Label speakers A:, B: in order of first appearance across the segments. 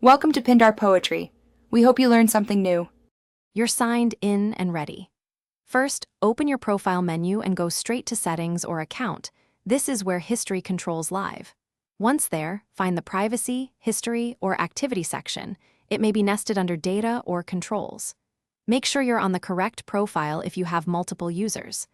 A: Welcome to Pindar Poetry. We hope you learned something new.
B: You're signed in and ready. First, open your profile menu and go straight to Settings or Account. This is where History controls live. Once there, find the Privacy, History, or Activity section. It may be nested under Data or Controls. Make sure you're on the correct profile if you have multiple users.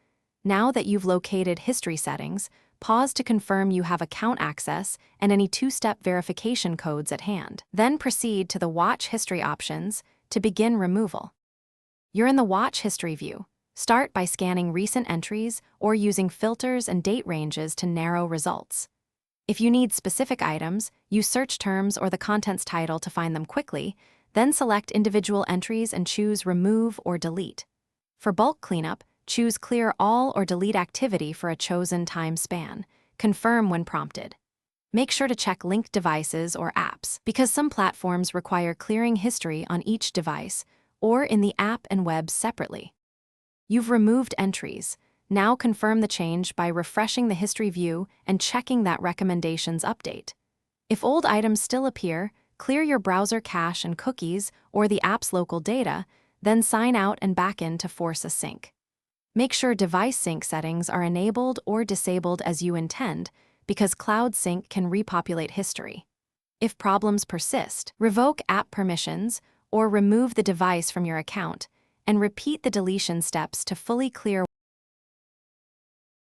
B: Now that you've located History settings, pause to confirm you have account access and any two-step verification codes at hand. Then proceed to the Watch History options to begin removal. You're in the Watch History view. Start by scanning recent entries or using filters and date ranges to narrow results. If you need specific items, use search terms or the content's title to find them quickly, then select individual entries and choose Remove or Delete. For bulk cleanup, choose Clear All or Delete Activity for a chosen time span. Confirm when prompted. Make sure to check linked devices or apps, because some platforms require clearing history on each device or in the app and web separately. You've removed entries. Now confirm the change by refreshing the history view and checking that recommendations update. If old items still appear, clear your browser cache and cookies or the app's local data, then sign out and back in to force a sync. Make sure device sync settings are enabled or disabled as you intend, because Cloud Sync can repopulate history. If problems persist, revoke app permissions or remove the device from your account, and repeat the deletion steps to fully clear.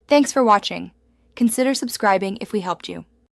A: Thanks for watching. Consider subscribing if we helped you.